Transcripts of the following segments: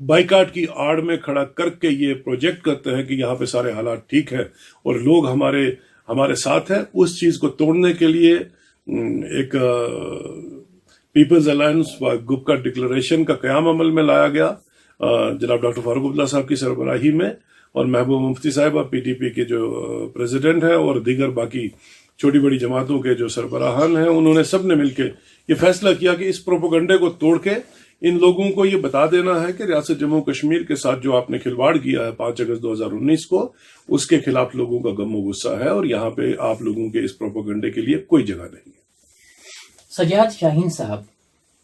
Boycott کی آڑ میں کھڑا کر کے یہ پروجیکٹ کرتے ہیں کہ یہاں پہ سارے حالات ٹھیک ہے اور لوگ ہمارے ساتھ ہیں، اس چیز کو توڑنے کے لیے ایک پیپلز الائنس گپکار ڈکلریشن کا قیام عمل میں لایا گیا جناب ڈاکٹر فاروق عبداللہ صاحب کی سربراہی میں، اور محبوبہ مفتی صاحبہ پی ٹی پی کے جو پریزیڈنٹ ہیں اور دیگر باقی چھوٹی بڑی جماعتوں کے جو سربراہان ہیں، انہوں نے سب نے مل کے یہ فیصلہ کیا کہ اس پروپیگنڈے کو توڑ کے ان لوگوں کو یہ بتا دینا ہے کہ ریاست جموں کشمیر کے ساتھ جو آپ نے کھلواڑ کیا ہے 5 اگست 2019 کو، اس کے خلاف لوگوں کا غم و غصہ ہے، اور یہاں پہ آپ لوگوں کے اس پروپیگنڈے کے لیے کوئی جگہ نہیں ہے۔ سجاد شاہین صاحب،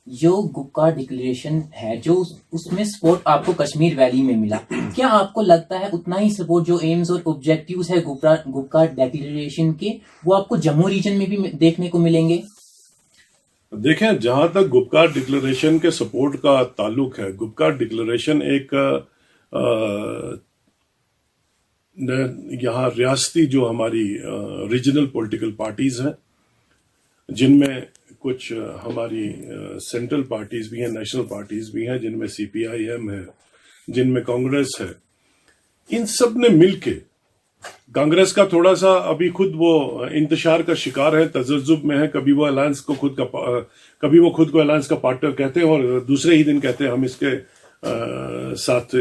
جو گپکار ڈکلیریشن ہے، جو اس میں سپورٹ آپ کو کشمیر ویلی میں ملا، کیا آپ کو لگتا ہے اتنا ہی سپورٹ جو ایمز اور آبجیکٹیوز ہے گپکار ڈکلیریشن کے، وہ آپ کو جموں ریجن میں بھی دیکھنے کو ملیں گے؟ دیکھیں، جہاں تک گپکار ڈکلیریشن کے سپورٹ کا تعلق ہے، گپکار ڈکلیریشن ایک یہاں ریاستی جو ہماری ریجنل پولیٹیکل پارٹیز ہیں، جن میں کچھ ہماری سینٹرل پارٹیز بھی ہیں، نیشنل پارٹیز بھی ہیں، جن میں سی پی آئی ایم ہے، جن میں کانگریس ہے، ان سب نے مل کے، کانگریس کا تھوڑا سا ابھی خود وہ انتشار کا شکار ہے، تذبذب میں ہے، کبھی وہ الائنس کو خود کو الائنس کا پارٹنر کہتے ہیں اور دوسرے ہی دن کہتے ہیں ہم اس کے ساتھ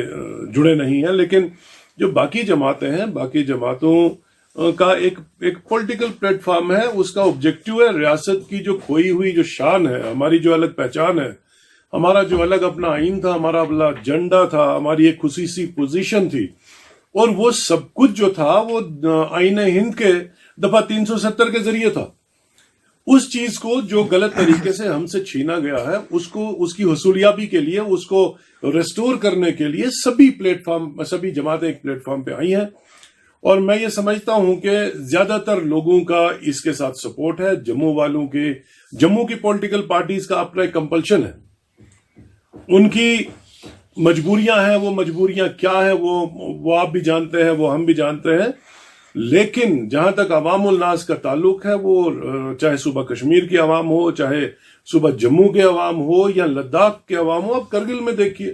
جڑے نہیں ہیں، لیکن جو باقی جماعتیں ہیں، باقی جماعتوں کا ایک پولیٹیکل پلیٹ فارم ہے، اس کا آبجیکٹیو ہے ریاست کی جو کھوئی ہوئی جو شان ہے، ہماری جو الگ پہچان ہے، ہمارا جو الگ اپنا آئین تھا، ہمارا اپنا جھنڈا تھا، ہماری ایک خصوصی پوزیشن تھی، اور وہ سب کچھ جو تھا وہ آئین ہند کے دفعہ 370 کے ذریعے تھا۔ اس چیز کو جو غلط طریقے سے ہم سے چھینا گیا ہے، اس کی حصولیابی کے لیے، اس کو ریسٹور کرنے کے لیے سبھی جماعتیں ایک پلیٹ فارم پہ آئی ہیں، اور میں یہ سمجھتا ہوں کہ زیادہ تر لوگوں کا اس کے ساتھ سپورٹ ہے، جموں کی پولیٹیکل پارٹیز کا اپنا ایک کمپلشن ہے، ان کی مجبوریاں ہیں، وہ مجبوریاں کیا ہیں وہ آپ بھی جانتے ہیں، وہ ہم بھی جانتے ہیں، لیکن جہاں تک عوام الناس کا تعلق ہے، وہ چاہے صوبہ کشمیر کی عوام ہو، چاہے صوبہ جموں کے عوام ہو یا لداخ کے عوام ہو، آپ کرگل میں دیکھیے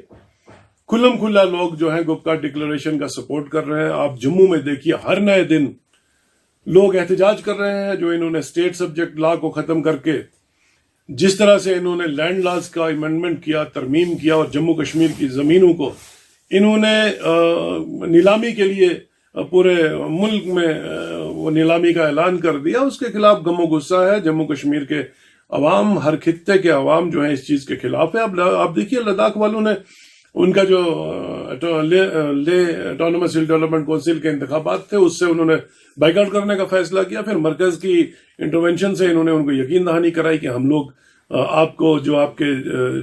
کھلم کھلا لوگ جو ہیں گپکار ڈکلیریشن کا سپورٹ کر رہے ہیں، آپ جموں میں دیکھیے ہر نئے دن لوگ احتجاج کر رہے ہیں، جو انہوں نے اسٹیٹ سبجیکٹ لا کو ختم کر کے جس طرح سے انہوں نے لینڈ لاز کا امینڈمنٹ کیا، ترمیم کیا، اور جموں کشمیر کی زمینوں کو انہوں نے نیلامی کے لیے پورے ملک میں وہ نیلامی کا اعلان کر دیا، اس کے خلاف غم و غصہ ہے جموں کشمیر کے عوام، ہر خطے کے عوام جو ہیں اس چیز کے خلاف ہے۔ اب آپ دیکھیے لداخ والوں نے ان کا جو لے آٹونومس ہل ڈیولپمنٹ کونسل کے انتخابات تھے، اس سے انہوں نے بائیکاٹ کرنے کا فیصلہ کیا، پھر مرکز کی انٹرونشن سے انہوں نے ان کو یقین دہانی کرائی کہ ہم لوگ آپ کو جو آپ کے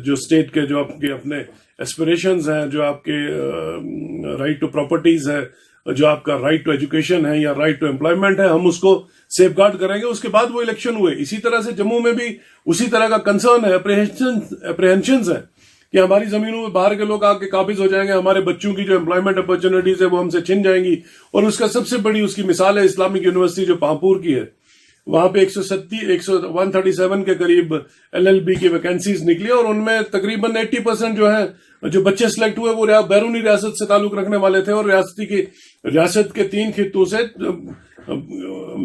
جو اسٹیٹ کے جو آپ کے اپنے ایسپریشنز ہیں، جو آپ کے رائٹ ٹو پراپرٹیز ہے، جو آپ کا رائٹ ٹو ایجوکیشن ہے یا رائٹ ٹو امپلائمنٹ ہے، ہم اس کو سیف گارڈ کریں گے۔ اس کے بعد وہ الیکشن ہوئے، اسی طرح سے جموں میں بھی اسی طرح کا کنسرن ہے، اپریہنشنز ہے کہ ہماری زمینوں میں باہر کے لوگ آ کے قابض ہو جائیں گے، ہمارے بچوں کی جو امپلائمنٹ اپرچونٹیز ہے وہ ہم سے چھن جائیں گی، اور اس کا سب سے بڑی اس کی مثال ہے اسلامک یونیورسٹی جو پامپور کی ہے، وہاں پہ 137 کے قریب LLB کی ویکینسیز نکلی، اور ان میں تقریباً 80% جو ہیں جو بچے سلیکٹ ہوئے وہ بیرونی ریاست سے تعلق رکھنے والے تھے، اور ریاست کے 3 خطوں سے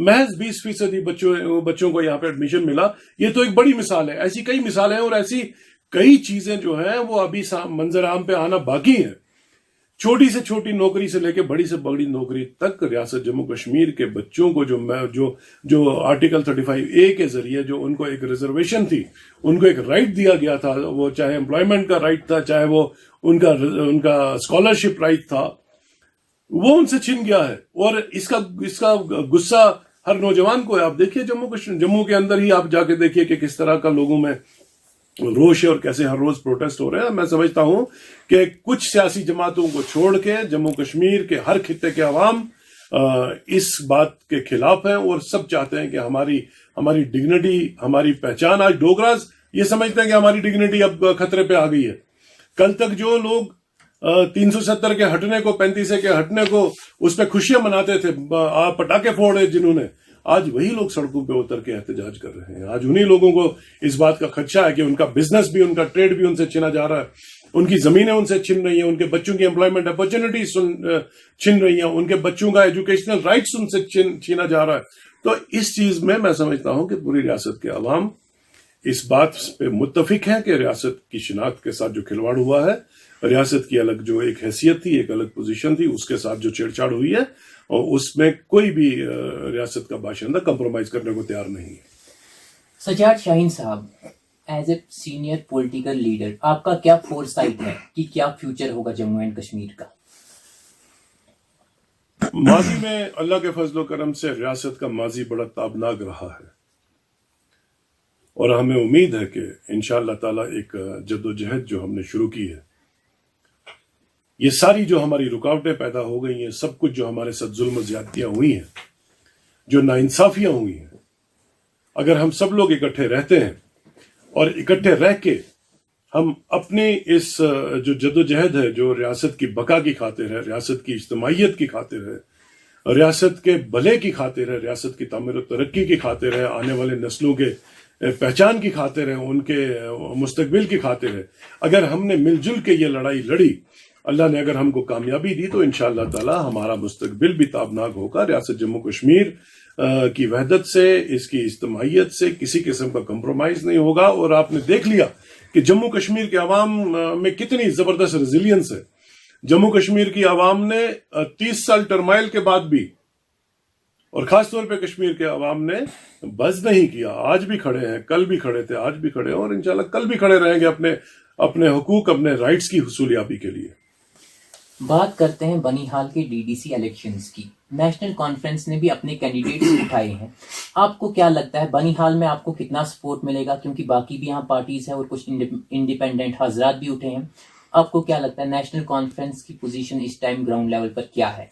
محض 20% بچوں کو یہاں پہ ایڈمیشن ملا۔ یہ تو ایک بڑی مثال ہے، ایسی کئی مثالیں ہیں، اور ایسی کئی چیزیں جو ہیں وہ ابھی منظر عام پہ آنا باقی ہیں، چھوٹی سے چھوٹی نوکری سے لے کے بڑی سے بڑی نوکری تک ریاست جموں کشمیر کے بچوں کو جو آرٹیکل 35A کے ذریعے جو ان کو ایک ریزرویشن تھی، ان کو ایک رائٹ دیا گیا تھا، وہ چاہے امپلائمنٹ کا رائٹ تھا، چاہے وہ ان کا اسکالرشپ رائٹ تھا، وہ ان سے چھن گیا ہے، اور اس کا غصہ ہر نوجوان کو ہے۔ آپ دیکھیے جموں کے اندر ہی آپ جا کے دیکھیے کہ کس طرح کا لوگوں میں روش ہے اور کیسے ہر روز پروٹیسٹ ہو رہے ہیں۔ میں سمجھتا ہوں کہ کچھ سیاسی جماعتوں کو چھوڑ کے جموں کشمیر کے ہر خطے کے عوام اس بات کے خلاف ہیں، اور سب چاہتے ہیں کہ ہماری ڈگنیٹی، ہماری پہچان، آج ڈوگراز یہ سمجھتے ہیں کہ ہماری ڈگنیٹی اب خطرے پہ آ گئی ہے۔ کل تک جو لوگ 370 کے ہٹنے کو، 35 کے ہٹنے کو اس پہ خوشیاں مناتے تھے، پٹاخے پھوڑے جنہوں نے، آج وہی لوگ سڑکوں پہ اتر کے احتجاج کر رہے ہیں۔ آج انہی لوگوں کو اس بات کا خدشہ ہے کہ ان کا بزنس بھی، ان کا ٹریڈ بھی ان سے چھینا جا رہا ہے۔ ان کی زمینیں ان سے چھن رہی ہیں, ان کے بچوں کی امپلائمنٹ اپرچونٹیز چھن رہی ہیں, ان کے بچوں کا ایجوکیشنل رائٹس ان سے چھینا جا رہا ہے. تو اس چیز میں سمجھتا ہوں کہ پوری ریاست کے عوام اس بات پہ متفق ہیں کہ ریاست کی شناخت کے ساتھ جو کھلواڑ ہوا ہے, ریاست کی الگ جو ایک حیثیت تھی, ایک الگ پوزیشن تھی, اس کے ساتھ جو چھیڑ چھاڑ ہوئی ہے, اور اس میں کوئی بھی ریاست کا باشندہ کمپرومائز کرنے کو تیار نہیں ہے. سجاد شاہین صاحب, as a senior political leader, آپ کا کیا فور سائٹ ہے کہ کیا فیوچر ہوگا جموں اینڈ کشمیر کا؟ ماضی میں اللہ کے فضل و کرم سے ریاست کا ماضی بڑا تابناک رہا ہے, اور ہمیں امید ہے کہ انشاءاللہ تعالیٰ ایک جدوجہد جو ہم نے شروع کی ہے, یہ ساری جو ہماری رکاوٹیں پیدا ہو گئی ہیں, سب کچھ جو ہمارے ساتھ ظلم و زیادتیاں ہوئی ہیں, جو ناانصافیاں ہوئی ہیں, اگر ہم سب لوگ اکٹھے رہتے ہیں اور اکٹھے رہ کے ہم اپنی اس جو جدوجہد ہے, جو ریاست کی بقا کی خاطر ہے, ریاست کی اجتماعیت کی خاطر ہے, ریاست کے بھلے کی خاطر ہے, ریاست کی تعمیر و ترقی کی خاطر ہے, آنے والے نسلوں کے پہچان کی خاطر ہے, ان کے مستقبل کی خاطر ہے, اگر ہم نے مل جل کے یہ لڑائی لڑی, اللہ نے اگر ہم کو کامیابی دی, تو انشاءاللہ تعالی ہمارا مستقبل بھی تابناک ہوگا. ریاست جموں کشمیر کی وحدت سے, اس کی اجتماعیت سے کسی قسم کا کمپرومائز نہیں ہوگا. اور آپ نے دیکھ لیا کہ جموں کشمیر کے عوام میں کتنی زبردست ریزیلینس ہے. جموں کشمیر کی عوام نے 30 سال ٹرمائل کے بعد بھی, اور خاص طور پہ کشمیر کے عوام نے بز نہیں کیا. آج بھی کھڑے ہیں, کل بھی کھڑے تھے, آج بھی کھڑے ہیں, اور انشاءاللہ کل بھی کھڑے رہیں گے اپنے حقوق, اپنے رائٹس کی حصولیابی کے لیے. بات کرتے ہیں بنیہال کے ڈی ڈی سی الیکشنز کی. نیشنل کانفرنس نے بھی اپنے کینڈیڈیٹس اٹھائے ہیں. آپ کو کیا لگتا ہے بنیہال میں آپ کو کتنا سپورٹ ملے گا؟ کیونکہ باقی بھی یہاں پارٹیز ہیں اور کچھ انڈیپینڈنٹ حضرات بھی اٹھے ہیں. آپ کو کیا لگتا ہے نیشنل کانفرنس کی پوزیشن اس ٹائم گراؤنڈ لیول پر کیا ہے؟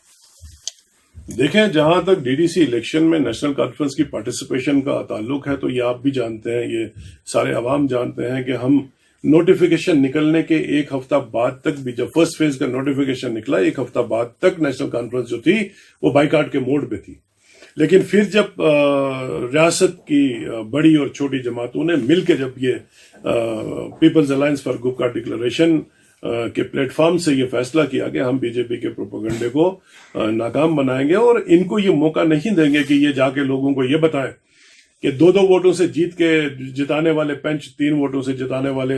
دیکھیں, جہاں تک ڈی ڈی سی الیکشن میں نیشنل کانفرنس کی پارٹیسپیشن کا تعلق ہے, تو یہ آپ بھی جانتے ہیں, یہ سارے عوام جانتے ہیں کہ ہم نوٹیفیکیشن نکلنے کے ایک ہفتہ بعد تک بھی, جب فرسٹ فیز کا نوٹیفیکیشن نکلا, ایک ہفتہ بعد تک نیشنل کانفرنس جو تھی وہ بائیکاٹ کے موڈ پہ تھی. لیکن پھر جب ریاست کی بڑی اور چھوٹی جماعتوں نے مل کے جب یہ پیپلز الائنس فار گپ کا ڈکلریشن کے پلیٹ فارم سے یہ فیصلہ کیا کہ ہم بی جے پی کے پروپیگنڈے کو ناکام بنائیں گے, اور ان کو یہ موقع نہیں دیں گے کہ یہ جا کے لوگوں کو یہ بتائیں کہ 2 ووٹوں سے جیت کے جتانے والے پنچ, 3 ووٹوں سے جتانے والے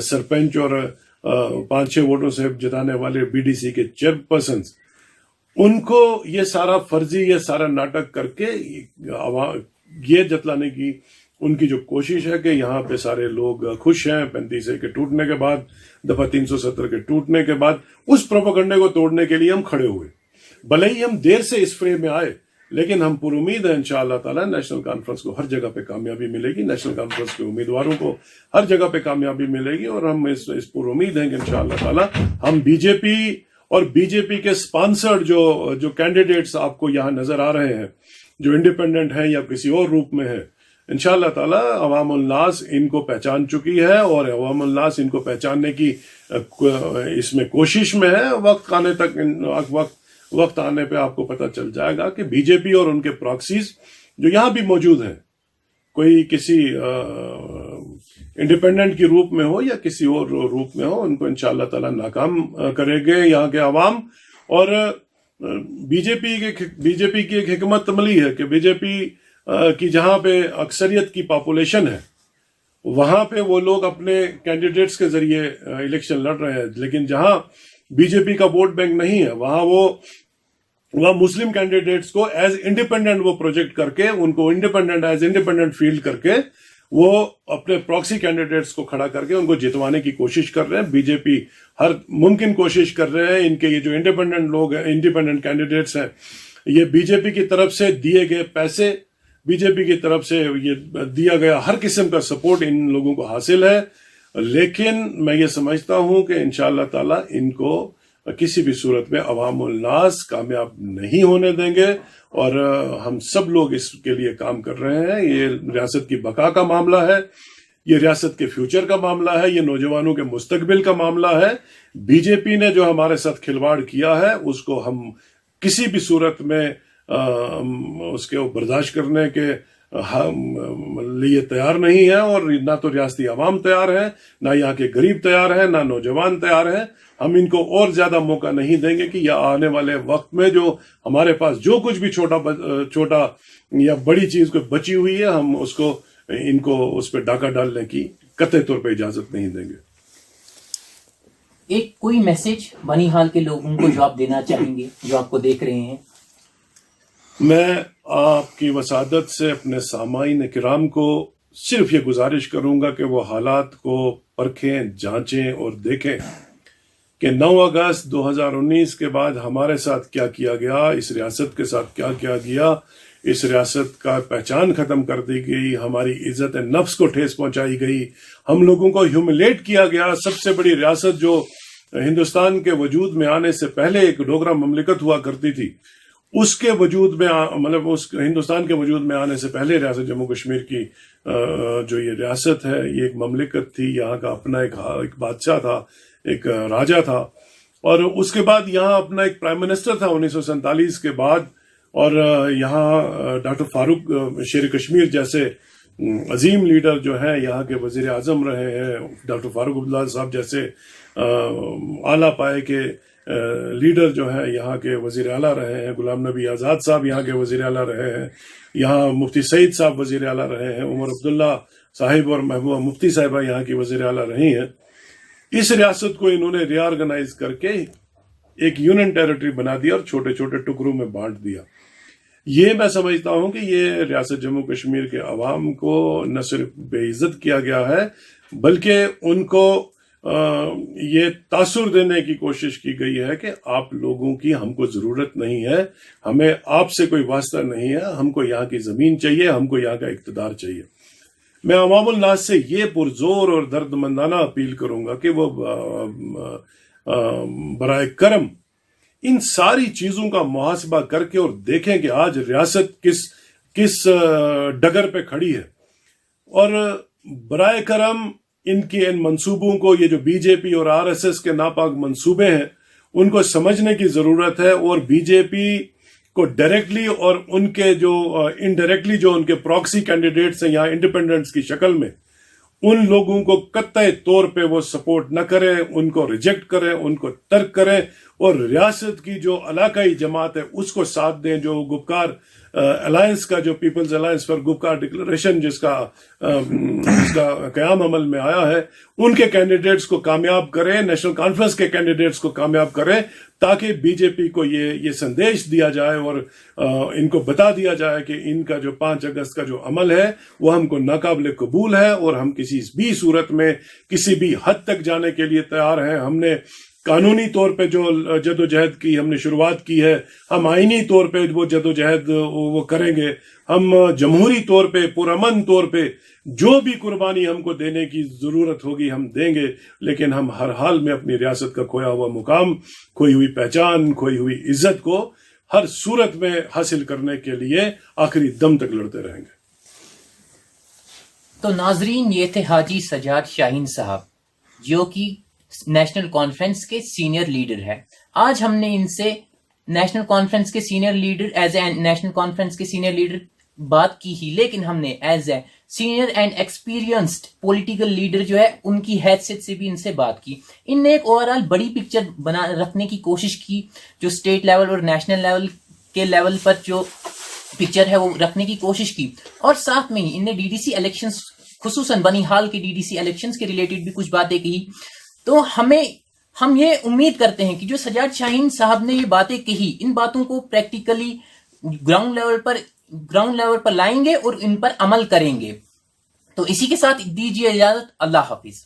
سرپنچ, اور 5-6 ووٹوں سے جتانے والے بی ڈی سی کے چیئرپرسنز, ان کو یہ سارا فرضی, یہ سارا ناٹک کر کے یہ جتلانے کی ان کی جو کوشش ہے کہ یہاں پہ سارے لوگ خوش ہیں 35A کے ٹوٹنے کے بعد, دفعہ 370 کے ٹوٹنے کے بعد, اس پروپیگنڈے کو توڑنے کے لیے ہم کھڑے ہوئے. بھلے ہی ہم دیر سے اس فریم میں آئے, لیکن ہم پر امید ہے انشاءاللہ تعالیٰ نیشنل کانفرنس کو ہر جگہ پہ کامیابی ملے گی, نیشنل کانفرنس کے امیدواروں کو ہر جگہ پہ کامیابی ملے گی, اور ہم اس پر امید ہیں کہ انشاءاللہ تعالیٰ ہم بی جے پی اور بی جے پی کے سپانسرڈ جو کینڈیڈیٹس آپ کو یہاں نظر آ رہے ہیں, جو انڈیپینڈنٹ ہیں یا کسی اور روپ میں ہیں, انشاءاللہ تعالیٰ عوام الناس ان کو پہچان چکی ہے, اور عوام الناس ان کو پہچاننے کی اس میں کوشش میں ہے. وقت آنے پہ آپ کو پتہ چل جائے گا کہ بی جے پی اور ان کے پراکسیز جو یہاں بھی موجود ہیں, کوئی کسی انڈیپینڈنٹ کی روپ میں ہو یا کسی اور روپ میں ہو, ان کو انشاءاللہ تعالیٰ ناکام کرے گے یہاں کے عوام. اور بی جے پی کی ایک حکمت عملی ہے کہ بی جے پی کی جہاں پہ اکثریت کی پاپولیشن ہے, وہاں پہ وہ لوگ اپنے کینڈیڈیٹس کے ذریعے الیکشن لڑ رہے ہیں. لیکن جہاں بی جے پی کا ووٹ بینک نہیں ہے, وہاں مسلم کینڈیڈیٹس کو ایز انڈیپینڈنٹ وہ پروجیکٹ کر کے, ان کو ایز انڈیپینڈنٹ فیلڈ کر کے, وہ اپنے پراکسی کینڈیڈیٹس کو کھڑا کر کے ان کو جتوانے کی کوشش کر رہے ہیں. بی جے پی ہر ممکن کوشش کر رہے ہیں, ان کے یہ جو انڈیپینڈنٹ لوگ ہیں, انڈیپینڈنٹ کینڈیڈیٹس ہیں, یہ بی جے پی کی طرف سے دیے گئے پیسے, بی جے پی کی طرف سے یہ دیا گیا ہر قسم کا سپورٹ ان لوگوں کو حاصل ہے. لیکن میں یہ سمجھتا ہوں کہ انشاءاللہ تعالیٰ ان کو کسی بھی صورت میں عوام الناس کامیاب نہیں ہونے دیں گے, اور ہم سب لوگ اس کے لیے کام کر رہے ہیں. یہ ریاست کی بقا کا معاملہ ہے, یہ ریاست کے فیوچر کا معاملہ ہے, یہ نوجوانوں کے مستقبل کا معاملہ ہے. بی جے پی نے جو ہمارے ساتھ کھلواڑ کیا ہے, اس کو ہم کسی بھی صورت میں اس کے برداشت کرنے کے لیے تیار نہیں ہے، اور نہ تو ریاستی عوام تیار ہے، نہ یہاں کے غریب تیار ہیں، نہ نوجوان تیار ہیں. ہم ان کو اور زیادہ موقع نہیں دیں گے کہ یہ آنے والے وقت میں جو ہمارے پاس جو کچھ بھی چھوٹا یا بڑی چیز کوئی بچی ہوئی ہے، ہم ان کو اس پہ ڈاکہ ڈالنے کی قطعی طور پہ اجازت نہیں دیں گے. ایک کوئی میسج بنی حال کے لوگوں کو جو آپ دینا چاہیں گے جو آپ کو دیکھ رہے ہیں؟ میں آپ کی وسادت سے اپنے سامعین کرام کو صرف یہ گزارش کروں گا کہ وہ حالات کو پرکھیں، جانچیں اور دیکھیں کہ 9 اگست 2019 کے بعد ہمارے ساتھ کیا کیا گیا، اس ریاست کے ساتھ کیا کیا گیا. اس ریاست کا پہچان ختم کر دی گئی، ہماری عزت نفس کو ٹھیس پہنچائی گئی، ہم لوگوں کو ہیوملیٹ کیا گیا. سب سے بڑی ریاست جو ہندوستان کے وجود میں آنے سے پہلے ایک ڈوگرا مملکت ہوا کرتی تھی، اس کے وجود میں اس ہندوستان کے وجود میں آنے سے پہلے ریاست جموں کشمیر کی جو یہ ریاست ہے، یہ ایک مملکت تھی. یہاں کا اپنا ایک بادشاہ تھا، ایک راجا تھا، اور اس کے بعد یہاں اپنا ایک پرائم منسٹر تھا 1947 کے بعد. اور یہاں ڈاکٹر فاروق شیر کشمیر جیسے عظیم لیڈر جو ہیں یہاں کے وزیر اعظم رہے ہیں. ڈاکٹر فاروق عبداللہ صاحب جیسے اعلیٰ پائے کے لیڈر جو ہیں یہاں کے وزیر اعلیٰ رہے ہیں. غلام نبی آزاد صاحب یہاں کے وزیر اعلیٰ رہے ہیں. یہاں مفتی سعید صاحب وزیر اعلیٰ رہے ہیں. عمر عبداللہ صاحب اور محبوبہ مفتی صاحبہ یہاں کی وزیر اعلیٰ رہی ہیں. اس ریاست کو انہوں نے ری آرگنائز کر کے ایک یونین ٹیریٹری بنا دیا اور چھوٹے چھوٹے ٹکڑوں میں بانٹ دیا. یہ میں سمجھتا ہوں کہ یہ ریاست جموں کشمیر کے عوام کو نہ صرف بے عزت کیا گیا ہے، بلکہ ان کو یہ تاثر دینے کی کوشش کی گئی ہے کہ آپ لوگوں کی ہم کو ضرورت نہیں ہے، ہمیں آپ سے کوئی واسطہ نہیں ہے، ہم کو یہاں کی زمین چاہیے، ہم کو یہاں کا اقتدار چاہیے. میں عوام الناس سے یہ پرزور اور درد مندانہ اپیل کروں گا کہ وہ برائے کرم ان ساری چیزوں کا محاسبہ کر کے اور دیکھیں کہ آج ریاست کس ڈگر پہ کھڑی ہے، اور برائے کرم ان منصوبوں کو، یہ جو بی جے پی اور آر ایس ایس کے ناپاک منصوبے ہیں، ان کو سمجھنے کی ضرورت ہے. اور بی جے پی کو ڈائریکٹلی اور ان کے جو انڈائریکٹلی جو ان کے پراکسی کینڈیڈیٹس ہیں یہاں انڈیپینڈنٹس کی شکل میں، ان لوگوں کو قطعی طور پہ وہ سپورٹ نہ کریں، ان کو ریجیکٹ کریں، ان کو ترک کریں، اور ریاست کی جو علاقائی جماعت ہے اس کو ساتھ دیں. جو گپکار الائنس کا، جو people's alliance for Gupkar declaration جس کا قیام عمل میں آیا ہے، ان کے کینڈیڈیٹس کو کامیاب کریں، نیشنل کانفرنس کے کینڈیڈیٹس کو کامیاب کریں، تاکہ بی جے پی کو یہ سندیش دیا جائے اور ان کو بتا دیا جائے کہ ان کا جو 5 اگست کا جو عمل ہے وہ ہم کو ناقابل قبول ہے، اور ہم کسی بھی صورت میں کسی بھی حد تک جانے کے لیے تیار ہیں. ہم نے قانونی طور پہ جو جدوجہد کی ہم نے شروعات کی ہے، ہم آئینی طور پہ وہ جدوجہد وہ کریں گے. ہم جمہوری طور پہ، پرامن طور پہ جو بھی قربانی ہم کو دینے کی ضرورت ہوگی ہم دیں گے، لیکن ہم ہر حال میں اپنی ریاست کا کھویا ہوا مقام، کھوئی ہوئی پہچان، کھوئی ہوئی عزت کو ہر صورت میں حاصل کرنے کے لیے آخری دم تک لڑتے رہیں گے. تو ناظرین، یہ تھے حاجی سجاد شاہین صاحب جو کہ نیشنل کانفرنس کے سینئر لیڈر ہے. آج ہم نے ان سے نیشنل کانفرنس کے senior leader as a national conference کے سینئر لیڈر بات کی ہی، لیکن ہم نے as a senior and experienced political leader جو ہے ان کی حیثیت سے بھی ان سے بات کی. ان نے ایک اوور آل بڑی پکچر رکھنے کی کوشش کی، جو اسٹیٹ لیول اور نیشنل لیول کے لیول پر جو پکچر ہے وہ رکھنے کی کوشش کی، اور ساتھ میں ہی ان نے ڈی ڈی سی الیکشنز، خصوصاً بنی حال کے ڈی ڈی سی الیکشنز کے ریلیٹڈ بھی کچھ باتیں کہی. تو ہم یہ امید کرتے ہیں کہ جو سجاد شاہین صاحب نے یہ باتیں کہی، ان باتوں کو پریکٹیکلی گراؤنڈ لیول پر لائیں گے اور ان پر عمل کریں گے. تو اسی کے ساتھ دیجیے اجازت. اللہ حافظ.